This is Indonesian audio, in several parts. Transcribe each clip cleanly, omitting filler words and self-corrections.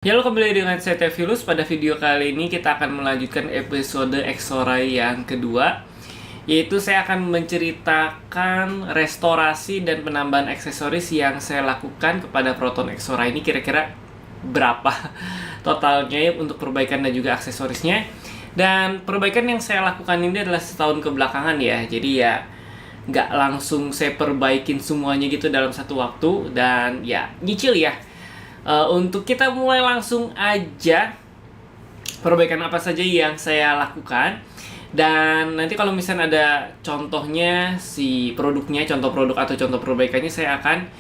Halo, kembali dengan saya Tevilus. Pada video kali ini kita akan melanjutkan episode Exorai yang kedua, yaitu saya akan menceritakan restorasi dan penambahan aksesoris yang saya lakukan kepada Proton Exorai ini. Kira-kira berapa totalnya ya untuk perbaikan dan juga aksesorisnya. Dan perbaikan yang saya lakukan ini adalah setahun kebelakangan ya, jadi ya nggak langsung saya perbaikin semuanya gitu dalam satu waktu, dan ya nyicil ya. Untuk kita mulai langsung aja, perbaikan apa saja yang saya lakukan. Dan nanti kalau misalnya ada contohnya si produknya, contoh produk atau contoh perbaikannya, saya akan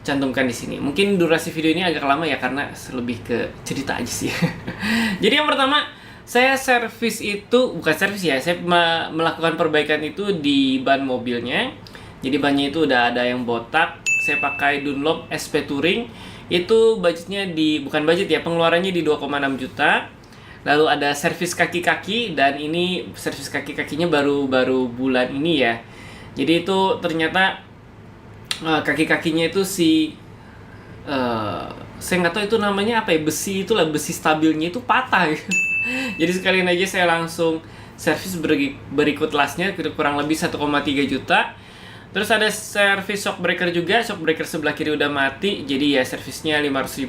cantumkan di sini. Mungkin durasi video ini agak lama ya, karena lebih ke cerita aja sih. Jadi yang pertama, saya servis itu, bukan servis ya, saya melakukan perbaikan itu di ban mobilnya. Jadi bannya itu udah ada yang botak. Saya pakai Dunlop SP Touring. Itu budgetnya bukan budget ya, pengeluarannya di 2,6 juta. Lalu ada servis kaki-kaki, dan ini servis kaki-kakinya baru bulan ini ya. Jadi itu ternyata kaki-kakinya itu saya nggak tahu itu namanya apa ya, besi itulah, besi stabilnya itu patah gitu. Jadi sekalian aja saya langsung servis berikut lasnya, kurang lebih 1,3 juta. Terus ada servis shock breaker juga, shock breaker sebelah kiri udah mati, jadi ya servisnya 500.000.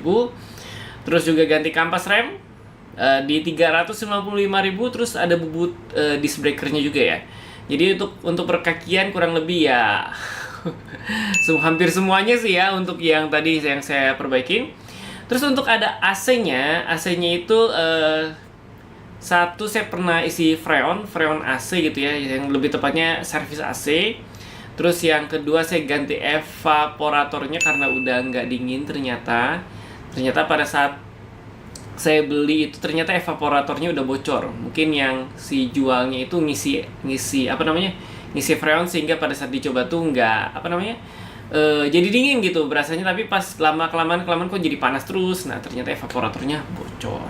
Terus juga ganti kampas rem di 355.000, terus ada bubut disc breakernya juga ya. Jadi untuk perkakian kurang lebih ya hampir semuanya sih ya untuk yang tadi yang saya perbaikin. Terus untuk ada AC-nya itu satu saya pernah isi freon AC gitu ya, yang lebih tepatnya servis AC. Terus yang kedua saya ganti evaporatornya karena udah nggak dingin. Ternyata pada saat saya beli itu ternyata evaporatornya udah bocor. Mungkin yang si jualnya itu ngisi freon, sehingga pada saat dicoba tuh nggak jadi dingin gitu berasanya, tapi pas kelamaan kok jadi panas terus. Nah ternyata evaporatornya bocor.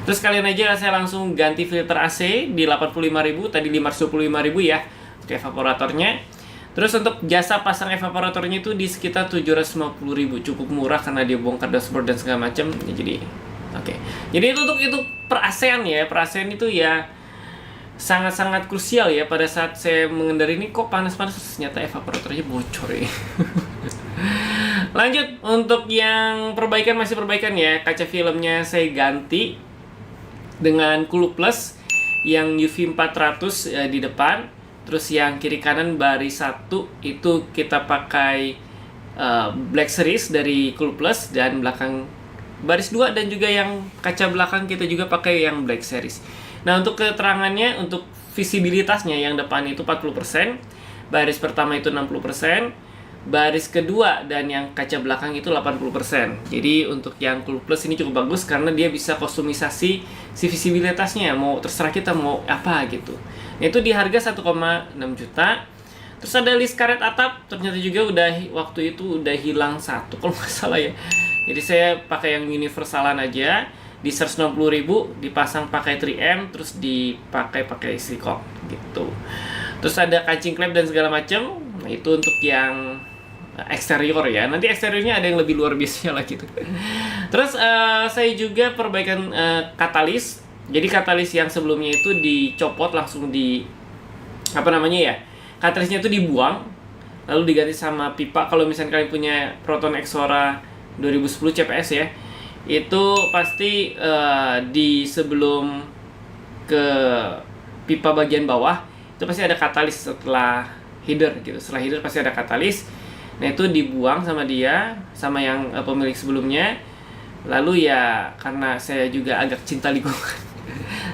Terus kalian aja saya langsung ganti filter AC di 85.000, tadi 525.000 ya untuk evaporatornya. Terus untuk jasa pasang evaporatornya itu di sekitar 750.000, cukup murah karena dia bongkar dashboard dan segala macam. Ya, jadi oke. Jadi itu per ASEAN ya, per ASEAN itu ya sangat-sangat krusial ya. Pada saat saya mengendarai ini kok panas-panas, ternyata evaporatornya bocor ya. Lanjut untuk yang masih perbaikan ya. Kaca filmnya saya ganti dengan Cool Plus yang UV 400 di depan. Terus yang kiri kanan baris 1 itu kita pakai Black Series dari Cool Plus, dan belakang baris 2 dan juga yang kaca belakang kita juga pakai yang Black Series. Nah untuk keterangannya, untuk visibilitasnya yang depan itu 40%, baris pertama itu 60%, baris kedua dan yang kaca belakang itu 80%. Jadi untuk yang Cool Plus ini cukup bagus karena dia bisa kustomisasi si visibilitasnya, mau terserah kita mau apa gitu. Itu di harga 1,6 juta. Terus ada list karet atap, ternyata juga waktu itu udah hilang satu kalau nggak salah ya. Jadi saya pakai yang universalan aja, di 160.000, dipasang pakai 3M, terus pakai silikon gitu. Terus ada kancing klep dan segala macam. Nah itu untuk yang eksterior ya. Nanti eksteriornya ada yang lebih luar biasa lah gitu. Terus saya juga perbaikan katalis. Jadi katalis yang sebelumnya itu dicopot langsung katalisnya itu dibuang, lalu diganti sama pipa. Kalau misalnya kalian punya Proton Exora 2010 CPS ya, itu pasti di sebelum ke pipa bagian bawah itu pasti ada katalis setelah header gitu. Setelah header pasti ada katalis. Nah itu dibuang sama yang pemilik sebelumnya. Lalu ya karena saya juga agak cinta lingkungan,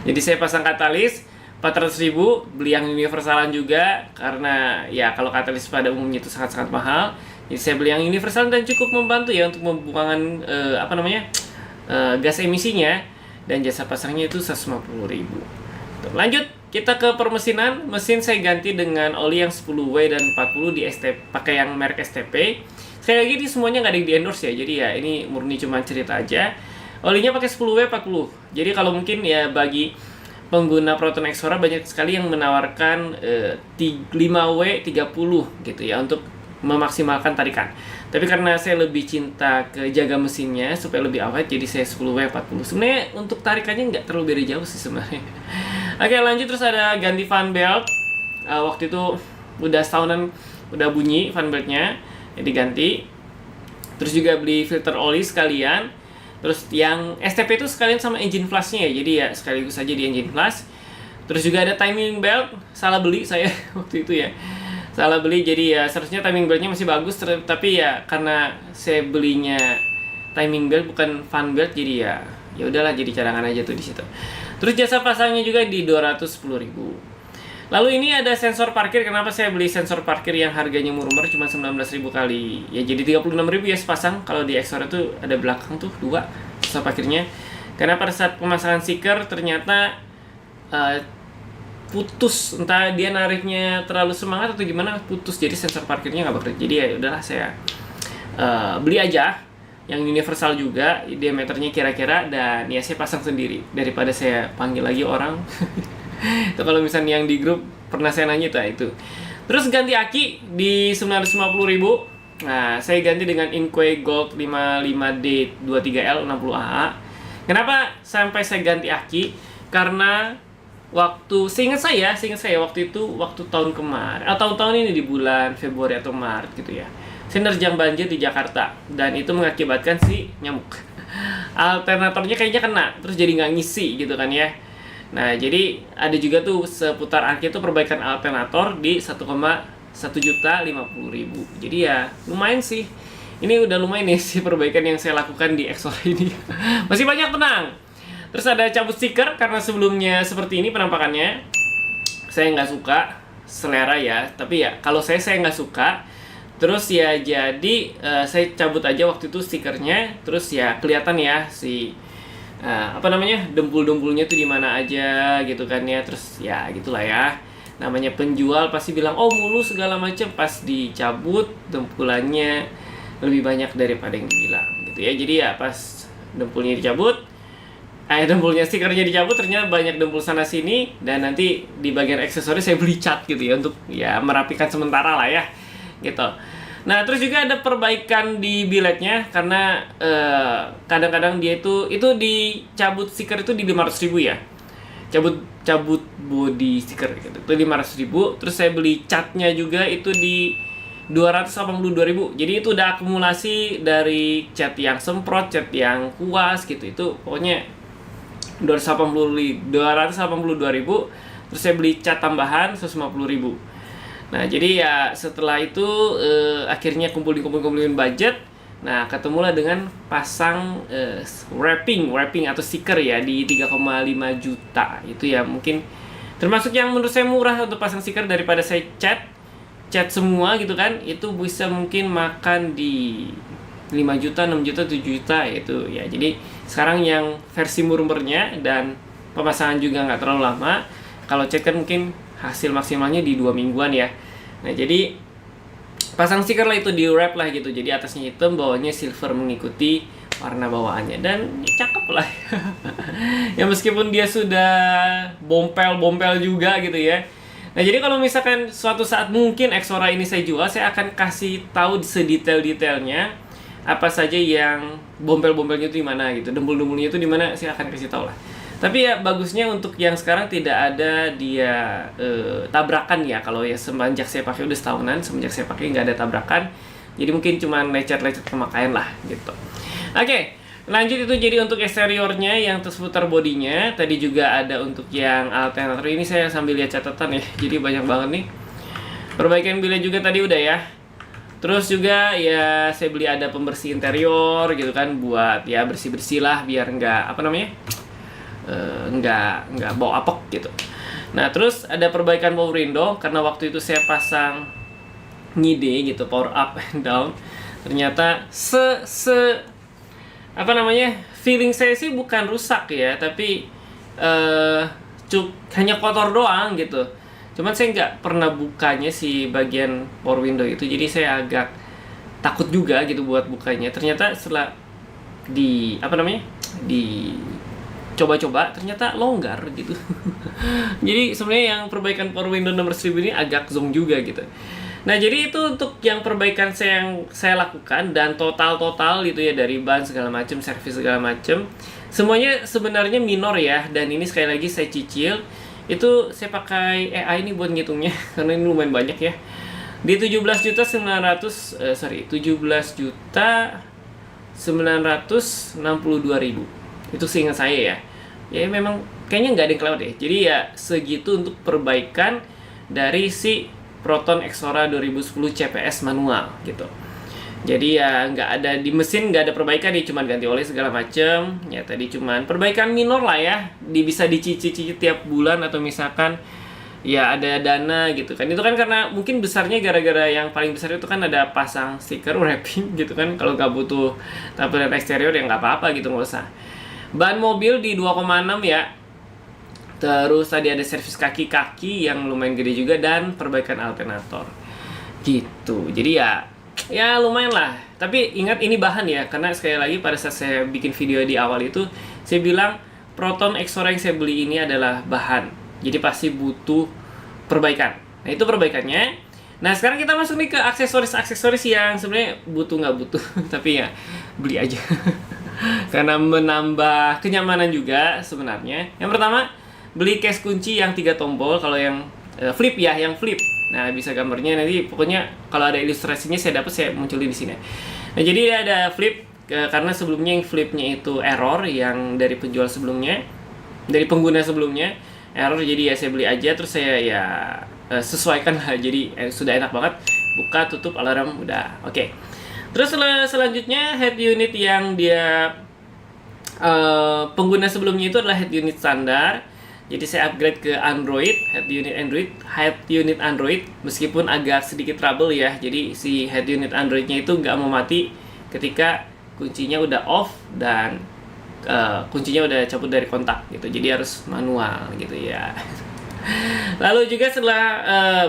jadi saya pasang katalis 400.000, beli yang universalan juga karena ya kalau katalis pada umumnya itu sangat-sangat mahal. Jadi saya beli yang universalan dan cukup membantu ya untuk pembuangan gas emisinya, dan jasa pasangnya itu 150.000. Lanjut kita ke permesinan. Mesin saya ganti dengan oli yang 10W dan 40 di STP, pakai yang merek STP. Sekali lagi ini semuanya nggak ada yang di endorse ya, jadi ya ini murni cuma cerita aja. Olinya pakai 10W 40. Jadi kalau mungkin ya bagi pengguna Proton Exora banyak sekali yang menawarkan 5W 30 gitu ya untuk memaksimalkan tarikan. Tapi karena saya lebih cinta ke jaga mesinnya supaya lebih awet, jadi saya 10W40. Sebenarnya untuk tarikannya nggak terlalu beda jauh sih sebenarnya. Oke, lanjut. Terus ada ganti fan belt. Waktu itu udah setahunan udah bunyi fan beltnya, jadi diganti. Terus juga beli filter oli sekalian. Terus yang STP itu sekalian sama engine flushnya ya, jadi ya sekaligus aja di engine flush. Terus juga ada timing belt, salah beli saya waktu itu ya. Salah beli, jadi ya seharusnya timing beltnya masih bagus, tapi ya karena saya belinya timing belt bukan fan belt, jadi ya udahlah, jadi cadangan aja tuh di situ. Terus jasa pasangnya juga di 210.000. Lalu ini ada sensor parkir. Kenapa saya beli sensor parkir yang harganya murmur cuma 19.000 kali? Ya jadi 36.000 ya sepasang. Kalau di Exora tuh ada belakang tuh 2 sensor parkirnya. Karena pada saat pemasangan stiker ternyata putus, entah dia nariknya terlalu semangat atau gimana, putus, jadi sensor parkirnya nggak bekerja. Jadi ya udahlah, saya beli aja yang universal juga, diameternya kira-kira, dan ya saya pasang sendiri daripada saya panggil lagi orang. Itu kalau misalnya yang di grup pernah saya nanya itu. Terus ganti aki di 950.000. Nah, saya ganti dengan Inque Gold 55D23L 60AA. Kenapa sampai saya ganti aki? Karena waktu seingat saya waktu itu, waktu tahun kemarin atau tahun ini di bulan Februari atau Maret gitu ya, saya nerjang banjir di Jakarta dan itu mengakibatkan si nyamuk alternatornya kayaknya kena, terus jadi nggak ngisi gitu kan ya. Nah, jadi ada juga tuh seputar aki itu perbaikan alternator di 1,1.050.000. Jadi ya lumayan sih, ini udah lumayan nih sih perbaikan yang saya lakukan di Exora ini. Masih banyak, tenang. Terus ada cabut stiker, karena sebelumnya seperti ini penampakannya. Saya nggak suka, selera ya. Tapi ya kalau saya nggak suka. Terus ya jadi saya cabut aja waktu itu stikernya. Terus ya kelihatan ya si dempul-dempulnya tuh di mana aja gitu kan ya. Terus ya gitulah ya. Namanya penjual pasti bilang oh mulus segala macam, pas dicabut dempulannya lebih banyak daripada yang dibilang gitu ya. Jadi ya pas dempulnya dicabut, dempulnya stikernya dicabut, ternyata banyak dempul sana sini, dan nanti di bagian aksesoris saya beli cat gitu ya untuk ya merapikan sementara lah ya gitu. Nah, terus juga ada perbaikan di biletnya karena kadang-kadang dia itu dicabut stiker itu di 500.000 ya. Cabut body stiker gitu. Itu 500.000. Terus saya beli catnya juga itu di 282.000. Jadi itu udah akumulasi dari cat yang semprot, cat yang kuas gitu. Itu pokoknya 282.000. Terus saya beli cat tambahan 150.000. Nah, jadi ya setelah itu akhirnya kumpulin budget. Nah, ketemulah dengan pasang wrapping atau stiker ya di 3,5 juta. Itu ya mungkin termasuk yang menurut saya murah untuk pasang stiker daripada saya cat semua gitu kan. Itu bisa mungkin makan di 5 juta, 6 juta, 7 juta itu ya. Jadi sekarang yang versi murmernya dan pemasangan juga nggak terlalu lama. Kalau cat kan mungkin hasil maksimalnya di 2 mingguan ya. Nah, jadi pasang stiker lah itu, di wrap lah gitu. Jadi atasnya hitam, bawahnya silver mengikuti warna bawaannya, dan ya, cakep lah. Ya meskipun dia sudah bompel juga gitu ya. Nah, jadi kalau misalkan suatu saat mungkin Exora ini saya jual, saya akan kasih tahu sedetail-detailnya apa saja yang bompel-bompelnya itu di mana gitu, dempul-dempulnya itu di mana, saya akan kasih tahu lah. Tapi ya bagusnya untuk yang sekarang tidak ada dia tabrakan ya. Kalau ya semenjak saya pakai udah setahunan, semenjak saya pakai nggak ada tabrakan. Jadi mungkin cuma lecet-lecet pemakaian lah gitu. Oke, lanjut itu jadi untuk eksteriornya yang seputar bodinya. Tadi juga ada untuk yang alternator, ini saya sambil lihat catatan ya. Jadi banyak banget nih. Perbaikan bilet juga tadi udah ya. Terus juga ya saya beli ada pembersih interior gitu kan, buat ya bersih-bersih lah biar nggak nggak bau apek gitu. Nah, terus ada perbaikan power window karena waktu itu saya pasang ngide gitu, power up and down. Ternyata feeling saya sih bukan rusak ya, tapi hanya kotor doang gitu. Cuman saya nggak pernah bukanya si bagian power window itu, jadi saya agak takut juga gitu buat bukanya. Ternyata setelah coba-coba ternyata longgar gitu. Jadi sebenarnya yang perbaikan power window nomor 1000 ini agak zonk juga gitu. Nah, jadi itu untuk yang perbaikan yang saya lakukan, dan total gitu ya, dari ban segala macam, servis segala macam. Semuanya sebenarnya minor ya, dan ini sekali lagi saya cicil. Itu saya pakai AI ini buat ngitungnya karena ini lumayan banyak ya. Di 17.962.000. Itu seingat saya ya. Ya memang kayaknya nggak ada yang kelewat ya. Jadi ya segitu untuk perbaikan dari si Proton Exora 2010 CPS manual gitu. Jadi ya nggak ada di mesin, nggak ada perbaikan, dia cuma ganti oli segala macem. Ya tadi cuman perbaikan minor lah ya, bisa dicicil tiap bulan, atau misalkan ya ada dana gitu kan. Itu kan karena mungkin besarnya gara-gara yang paling besar itu kan ada pasang stiker wrapping gitu kan. Kalau nggak butuh tampilan eksterior ya nggak apa-apa gitu, nggak usah. Ban mobil di 2,6 ya. Terus tadi ada servis kaki-kaki yang lumayan gede juga, dan perbaikan alternator gitu. Jadi ya lumayan lah. Tapi ingat ini bahan ya, karena sekali lagi pada saat saya bikin video di awal itu saya bilang Proton Exora yang saya beli ini adalah bahan, jadi pasti butuh perbaikan. Nah itu perbaikannya. Nah sekarang kita masuk nih ke aksesoris yang sebenarnya butuh nggak butuh tapi ya beli aja karena menambah kenyamanan juga sebenarnya. Yang pertama, beli case kunci yang 3 tombol. Kalau yang flip ya, yang flip. Nah, bisa gambarnya nanti, pokoknya kalau ada ilustrasinya saya munculin di sini. Nah, jadi ada flip karena sebelumnya yang flipnya itu error, yang dari penjual sebelumnya, dari pengguna sebelumnya error. Jadi ya saya beli aja, terus saya ya sesuaikan lah. Jadi sudah enak banget, buka tutup alarm udah oke. Terus selanjutnya head unit yang dia pengguna sebelumnya itu adalah head unit standar. Jadi saya upgrade ke Android, head unit Android, meskipun agak sedikit trouble ya. Jadi si head unit Androidnya itu nggak mau mati ketika kuncinya udah off dan kuncinya udah cabut dari kontak gitu. Jadi harus manual gitu ya. Lalu juga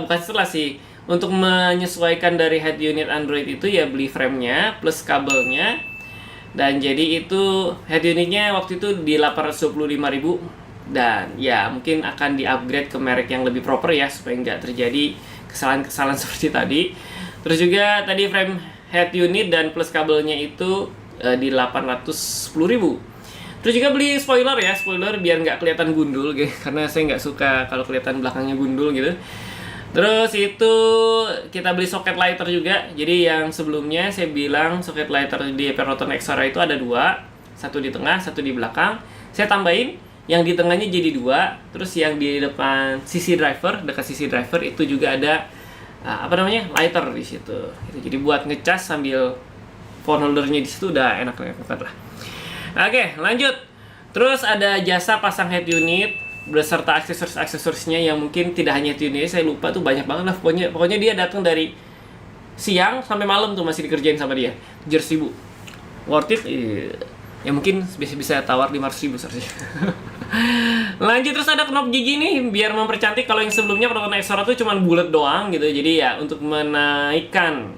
bukan setelah sih, untuk menyesuaikan dari head unit Android itu ya beli framenya plus kabelnya. Dan jadi itu head unitnya waktu itu di 825.000. Dan ya mungkin akan di-upgrade ke merek yang lebih proper ya, supaya nggak terjadi kesalahan-kesalahan seperti tadi. Terus juga tadi frame head unit dan plus kabelnya itu di 810.000. Terus juga beli spoiler ya, biar nggak kelihatan gundul gitu, karena saya nggak suka kalau kelihatan belakangnya gundul gitu. Terus itu kita beli soket lighter juga. Jadi yang sebelumnya saya bilang soket lighter di Proton Exora itu ada 2, satu di tengah, satu di belakang. Saya tambahin yang di tengahnya jadi 2, terus yang di depan dekat sisi driver itu juga ada lighter di situ. Jadi buat ngecas sambil phone holdernya di situ udah enak banget lah. Oke, lanjut. Terus ada jasa pasang head unit beserta aksesorisnya yang mungkin tidak hanya head unit, saya lupa tuh banyak banget lah. Pokoknya dia datang dari siang sampai malam tuh masih dikerjain sama dia. 7.000. Worth it? Ya mungkin bisa tawar 500.000 seharusnya. Lanjut, terus ada knop gigi nih biar mempercantik. Kalau yang sebelumnya Proton Exora tuh cuma bulat doang gitu. Jadi ya untuk menaikkan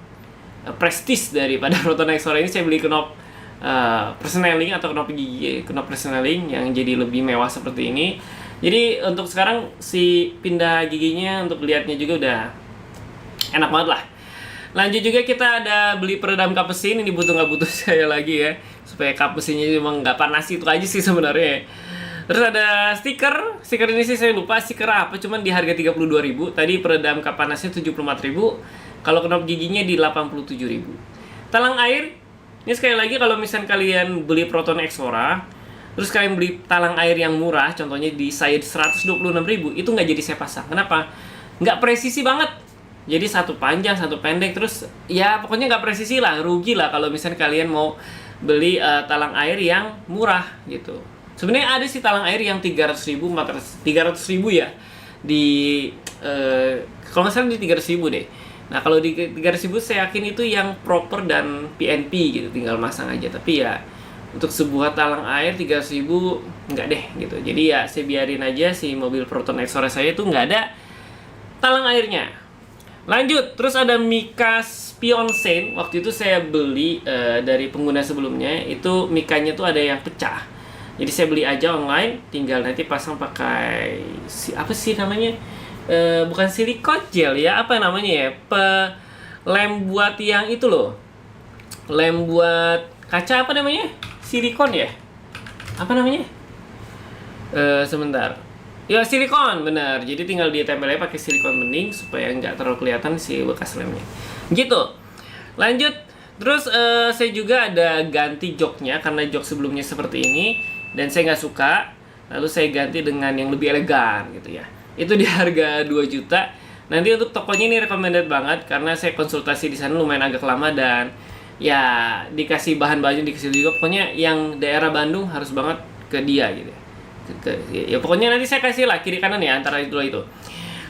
prestis daripada Proton Exora ini, saya beli knop personeling atau knop gigi, knop personeling yang jadi lebih mewah seperti ini. Jadi untuk sekarang si pindah giginya untuk lihatnya juga udah enak banget lah. Lanjut juga kita ada beli peredam kap mesin. Ini butuh nggak butuh saya lagi ya, supaya kap mesinnya memang nggak panas, itu aja sih sebenarnya. Terus ada stiker ini sih saya lupa stiker apa, cuman di harga 32.000. Tadi peredam kap panasnya 74.000. Kalau knop giginya di 87.000. Talang air, ini sekali lagi kalau misalnya kalian beli Proton Exora, terus kalian beli talang air yang murah, contohnya di saya 126.000, itu nggak jadi saya pasang. Kenapa? Nggak presisi banget. Jadi satu panjang, satu pendek, terus ya pokoknya nggak presisi lah, rugi lah kalau misalnya kalian mau beli talang air yang murah gitu. Sebenarnya ada sih talang air yang 300.000 ya di kalau nggak salah di 300.000 deh. Nah kalau di 300.000 saya yakin itu yang proper dan PNP gitu, tinggal masang aja. Tapi ya untuk sebuah talang air 300.000 nggak deh gitu. Jadi ya saya biarin aja si mobil Proton Exora saya itu nggak ada talang airnya. Lanjut, terus ada mica spion sein. Waktu itu saya beli dari pengguna sebelumnya, itu mikanya tuh ada yang pecah. Jadi saya beli aja online, tinggal nanti pasang pakai apa sih namanya, bukan silikon gel ya, apa namanya ya, lem buat yang itu loh, lem buat kaca, apa namanya, silikon ya, apa namanya, sebentar, ya silikon benar. Jadi tinggal ditempel aja pakai silikon bening supaya nggak terlalu kelihatan si bekas lemnya gitu. Lanjut, terus saya juga ada ganti joknya karena jok sebelumnya seperti ini dan saya nggak suka, lalu saya ganti dengan yang lebih elegan gitu ya. Itu di harga 2 juta. Nanti untuk tokonya ini recommended banget karena saya konsultasi di sana lumayan agak lama dan ya dikasih bahan-bahannya dikasih juga. Pokoknya yang daerah Bandung harus banget ke dia gitu. Ya pokoknya nanti saya kasih lah kiri kanan ya antara itu.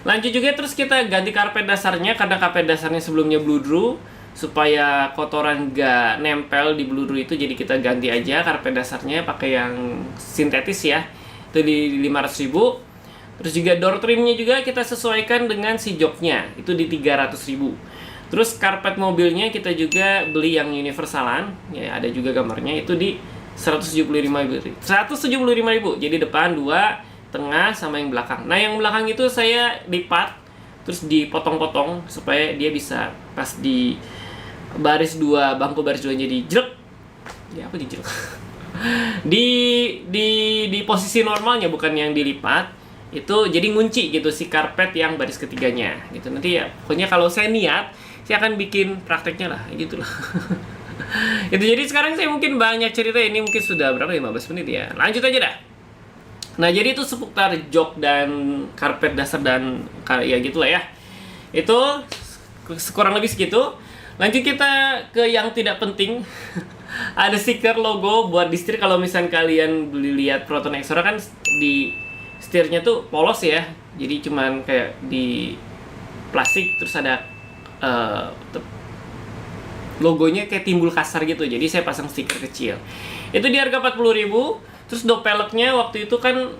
Lanjut juga terus kita ganti karpet dasarnya karena karpet dasarnya sebelumnya bludru, supaya kotoran gak nempel di bludru itu, jadi kita ganti aja karpet dasarnya pakai yang sintetis ya. Itu di 500.000. Terus juga door trimnya juga kita sesuaikan dengan si joknya, itu di 300.000. Terus karpet mobilnya kita juga beli yang universalan, ya ada juga gambarnya, itu di 175.000. Jadi depan 2, tengah sama yang belakang. Nah yang belakang itu saya lipat, terus dipotong-potong supaya dia bisa pas di baris 2, bangku baris 2 jadi jelek. Ya apa dijelek? di posisi normalnya, bukan yang dilipat. Itu jadi ngunci gitu si karpet yang baris ketiganya gitu. Nanti ya pokoknya kalau saya niat saya akan bikin prakteknya lah gitu lah. Itu jadi sekarang saya mungkin banyak cerita, ini mungkin sudah berapa, 15 menit ya. Lanjut aja dah. Nah jadi itu seputar jok dan karpet dasar dan ya gitulah ya. Itu kurang lebih segitu. Lanjut kita ke yang tidak penting. Ada stiker logo buat di setir. Kalau misalnya kalian beli lihat Proton Exora kan di setirnya tuh polos ya, jadi cuman kayak di plastik terus ada logonya kayak timbul kasar gitu, jadi saya pasang stiker kecil. Itu di harga 40.000. Terus dok peleknya waktu itu kan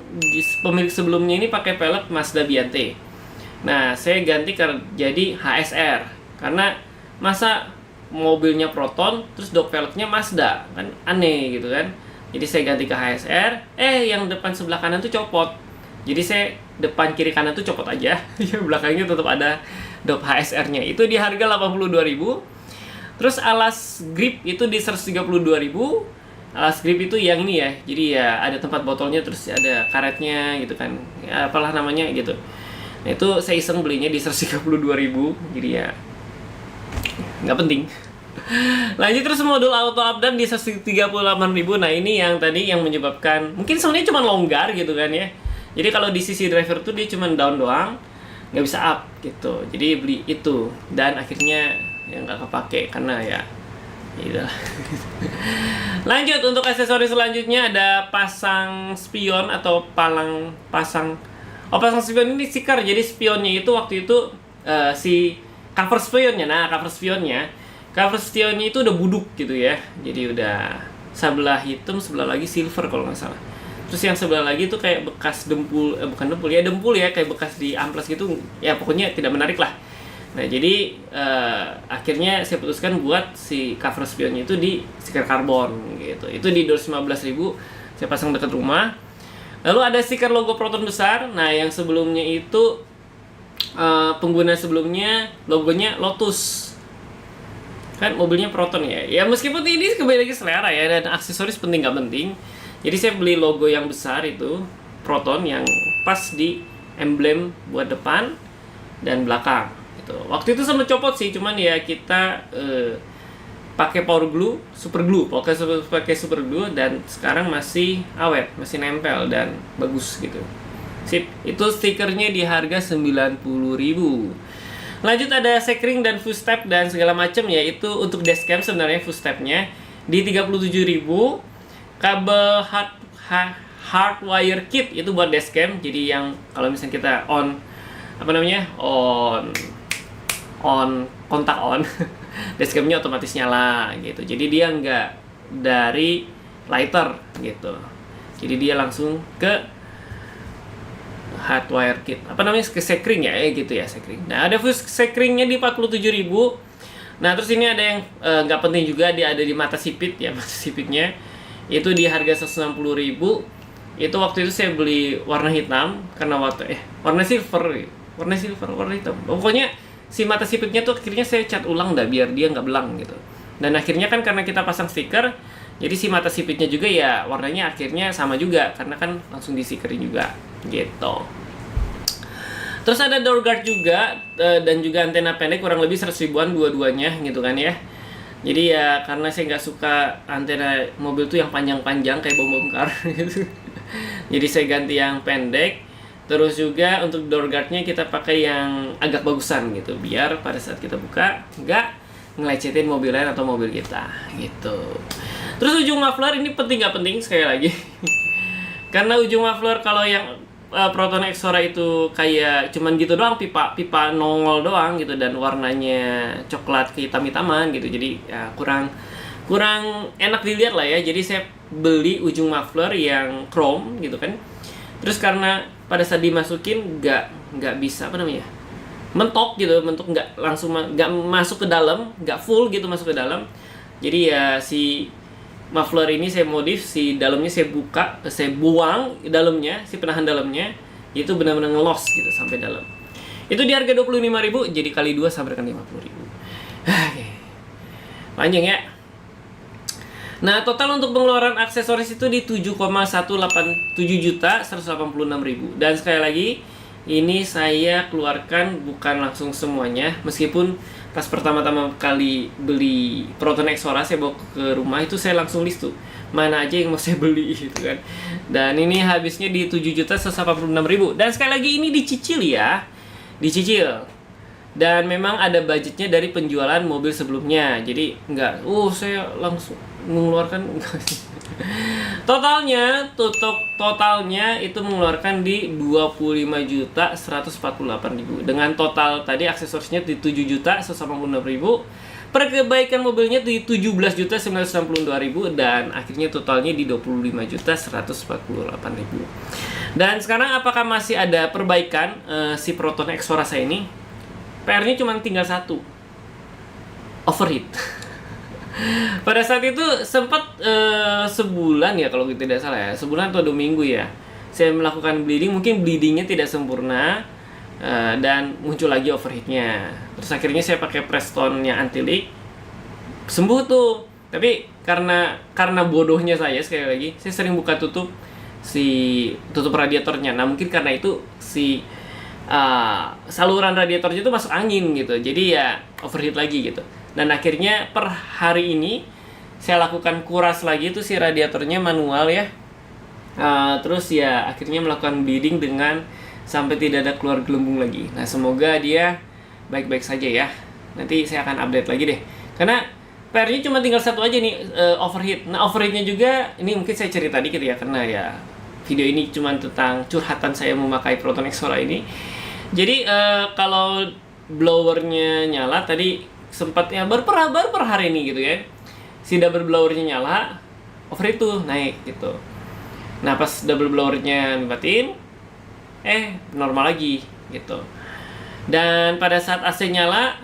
pemilik sebelumnya ini pakai pelek Mazda Biante. Nah saya ganti jadi HSR karena masa mobilnya Proton terus dok peleknya Mazda, kan aneh gitu kan. Jadi saya ganti ke HSR, yang depan sebelah kanan tuh copot. Jadi saya depan kiri kanan tuh copot aja, yang belakangnya tetap ada dop HSR-nya. Itu di harga 82.000. Terus alas grip itu di 132.000. Alas grip itu yang ini ya, jadi ya ada tempat botolnya, terus ada karetnya gitu kan, ya, apalah namanya gitu. Nah itu saya iseng belinya di 132.000, jadi ya nggak penting. Lanjut terus modul auto update di 138.000. Nah ini yang tadi yang menyebabkan mungkin sebenarnya cuma longgar gitu kan ya. Jadi kalau di sisi driver tuh dia cuma down doang, nggak bisa up gitu. Jadi beli itu dan akhirnya ya nggak kepake karena ya udah. Lanjut untuk aksesoris selanjutnya ada pasang spion atau pasang spion ini stiker. Jadi spionnya itu waktu itu si cover spionnya. Nah cover spionnya itu udah buduk gitu ya. Jadi udah sebelah hitam, sebelah lagi silver kalau nggak salah. Terus yang sebelah lagi tuh kayak bekas dempul, bukan dempul ya, kayak bekas di amplas gitu. Ya pokoknya tidak menarik lah. Nah jadi akhirnya saya putuskan buat si cover spionnya itu di stiker karbon gitu. Itu di 215.000 saya pasang dekat rumah. Lalu ada stiker logo Proton besar. Nah yang sebelumnya itu pengguna sebelumnya logonya Lotus. Kan mobilnya Proton ya. Ya meskipun ini kembali lagi selera ya, dan aksesoris penting nggak penting. Jadi saya beli logo yang besar itu Proton yang pas di emblem buat depan dan belakang gitu. Waktu itu sempat copot sih, cuman ya kita pakai power glue, super glue, pakai super glue, dan sekarang masih awet, masih nempel dan bagus gitu. Sip, itu stikernya di harga 90.000. Lanjut ada sekring dan footstep dan segala macam ya, itu untuk dashcam sebenarnya footstepnya di 37.000. Kabel hardwire kit itu buat dashcam. Jadi yang kalau misalnya kita on kontak on dashcamnya otomatis nyala gitu. Jadi dia nggak dari lighter gitu. Jadi dia langsung ke hardwire kit. Ke sekring ya, gitu ya sekring. Nah ada sekringnya di 47.000. Nah terus ini ada yang nggak penting juga, dia ada di mata sipit ya, mata sipitnya itu di harga 160.000. Itu waktu itu saya beli warna hitam karena warna silver. warna silver, warna hitam. Pokoknya si mata sipitnya tuh akhirnya saya cat ulang dah biar dia nggak belang gitu. Dan akhirnya kan karena kita pasang stiker, jadi si mata sipitnya juga ya warnanya akhirnya sama juga karena kan langsung disikerin juga gitu. Terus ada door guard juga dan juga antena pendek kurang lebih 100 ribuan dua-duanya gitu kan ya. Jadi ya karena saya nggak suka antena mobil tuh yang panjang-panjang kayak bom kar gitu. Jadi saya ganti yang pendek. Terus juga untuk door guardnya kita pakai yang agak bagusan gitu biar pada saat kita buka nggak ngelecetin mobil lain atau mobil kita gitu. Terus ujung muffler ini penting nggak penting sekali lagi. Karena ujung muffler kalau yang Proton Exora itu kayak cuman gitu doang, pipa nongol doang gitu dan warnanya coklat kehitam-hitaman gitu. Jadi ya kurang enak dilihat lah ya. Jadi saya beli ujung muffler yang chrome gitu kan. Terus karena pada saat dimasukin nggak bisa mentok nggak langsung nggak masuk ke dalam, nggak full gitu masuk ke dalam. Jadi ya si muffler ini saya modif, si dalamnya saya buka, saya buang dalamnya, si penahan dalamnya itu benar-benar ngelos gitu sampai dalam. Itu di harga 25.000, jadi kali 2 sampai dengan 50.000. Oke. Panjang ya. Nah, total untuk pengeluaran aksesoris itu di 7,186.186.000. Dan sekali lagi, ini saya keluarkan bukan langsung semuanya, meskipun pas pertama-tama kali beli Proton Exora saya bawa ke rumah itu saya langsung list tuh mana aja yang mau saya beli gitu kan. Dan ini habisnya di 7.186.000. Dan sekali lagi ini dicicil ya. Dicicil. Dan memang ada budgetnya dari penjualan mobil sebelumnya. Jadi enggak, saya langsung mengeluarkan totalnya itu mengeluarkan di 25.148.000 dengan total tadi aksesorisnya di 7.186.000, perbaikan mobilnya di 17.962.000 dan akhirnya totalnya di 25.148.000. Dan sekarang apakah masih ada perbaikan si Proton Exora saya ini? PR-nya cuma tinggal satu, overheat. Pada saat itu sempat sebulan ya kalau tidak salah ya, sebulan atau 2 minggu ya, saya melakukan bleeding, mungkin bleedingnya tidak sempurna dan muncul lagi overheatnya. Terus akhirnya saya pakai Preston-nya anti leak, sembuh tuh. Tapi karena bodohnya saya sekali lagi, saya sering buka tutup radiatornya. Nah mungkin karena itu saluran radiatornya itu masuk angin gitu, jadi ya overheat lagi gitu. Dan akhirnya per hari ini saya lakukan kuras lagi itu si radiatornya manual ya. Terus ya akhirnya melakukan bleeding dengan sampai tidak ada keluar gelembung lagi. Nah semoga dia baik-baik saja ya. Nanti saya akan update lagi deh. Karena PR-nya cuma tinggal satu aja nih, overheat. Nah overheatnya juga ini mungkin saya cerita dikit ya, karena ya video ini cuma tentang curhatan saya memakai Proton Exora ini. Jadi kalau blowernya nyala tadi sempatnya baru per hari ini gitu ya, si double blowernya nyala, overheat tuh naik gitu. Nah pas double blowernya dimatiin, normal lagi gitu. Dan pada saat AC nyala,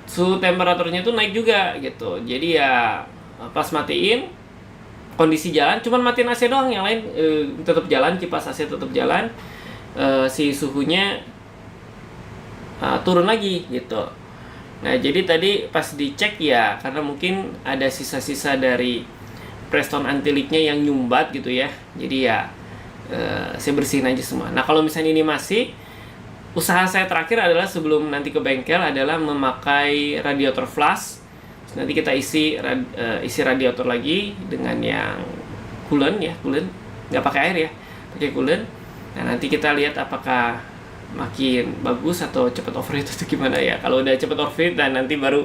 suhu temperaturnya tuh naik juga gitu. Jadi ya pas matiin, kondisi jalan, cuman matiin AC doang, yang lain tetap jalan, kipas AC tetap jalan, si suhunya turun lagi gitu. Nah jadi tadi pas dicek ya, karena mungkin ada sisa-sisa dari Preston anti leak-nya yang nyumbat gitu ya. Jadi ya saya bersihin aja semua. Nah kalau misalnya ini masih, usaha saya terakhir adalah sebelum nanti ke bengkel adalah memakai radiator flush. Terus nanti kita isi radiator lagi dengan yang coolant, nggak pakai air ya, pakai coolant. Nah nanti kita lihat apakah makin bagus atau cepat overheat itu gimana ya. Kalau udah cepat overheat dan nanti baru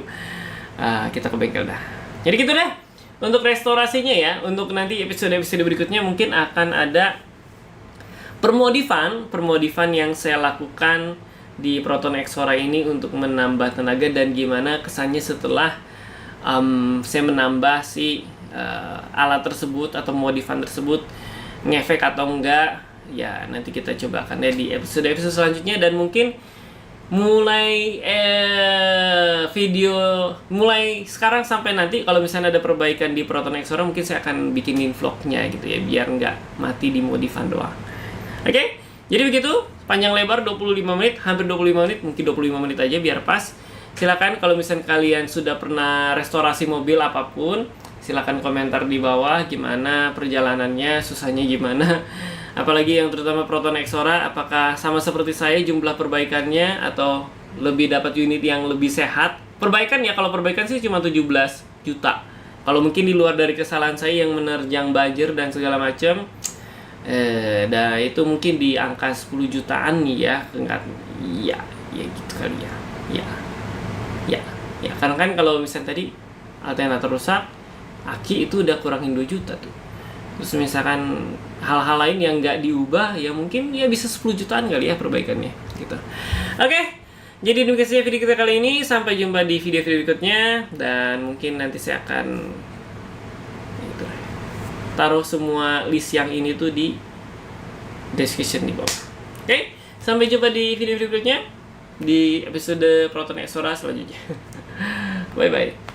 kita ke bengkel dah. Jadi gitu deh untuk restorasinya ya. Untuk nanti episode berikutnya mungkin akan ada permodifan yang saya lakukan di Proton Exora ini untuk menambah tenaga dan gimana kesannya setelah saya menambah si alat tersebut atau modifan tersebut, ngefek atau enggak. Ya nanti kita coba akan ya di episode selanjutnya. Dan mungkin mulai mulai sekarang sampai nanti kalau misalnya ada perbaikan di Proton Exora, mungkin saya akan bikinin vlognya gitu ya, biar nggak mati di modifan doang. Oke, jadi begitu panjang lebar 25 menit, hampir 25 menit, mungkin 25 menit aja biar pas. Silakan kalau misalnya kalian sudah pernah restorasi mobil apapun, silakan komentar di bawah gimana perjalanannya, susahnya gimana. Apalagi yang terutama Proton Exora, apakah sama seperti saya jumlah perbaikannya atau lebih dapat unit yang lebih sehat? Perbaikan ya, kalau perbaikan sih cuma 17 juta. Kalau mungkin di luar dari kesalahan saya yang menerjang banjir dan segala macam, itu mungkin di angka 10 jutaan nih ya, enggak, ya gitu kali ya, karena kan kalau misalnya tadi alternator rusak, aki itu udah kurangin 2 juta tuh. Terus misalkan hal-hal lain yang nggak diubah, ya mungkin ya bisa 10 jutaan kali ya perbaikannya gitu. Oke, jadi demikian saja video kita kali ini. Sampai jumpa di video-video berikutnya, dan mungkin nanti saya akan taruh semua list yang ini tuh di description di bawah. Oke, sampai jumpa di video berikutnya di episode Proton Exora selanjutnya. Bye bye.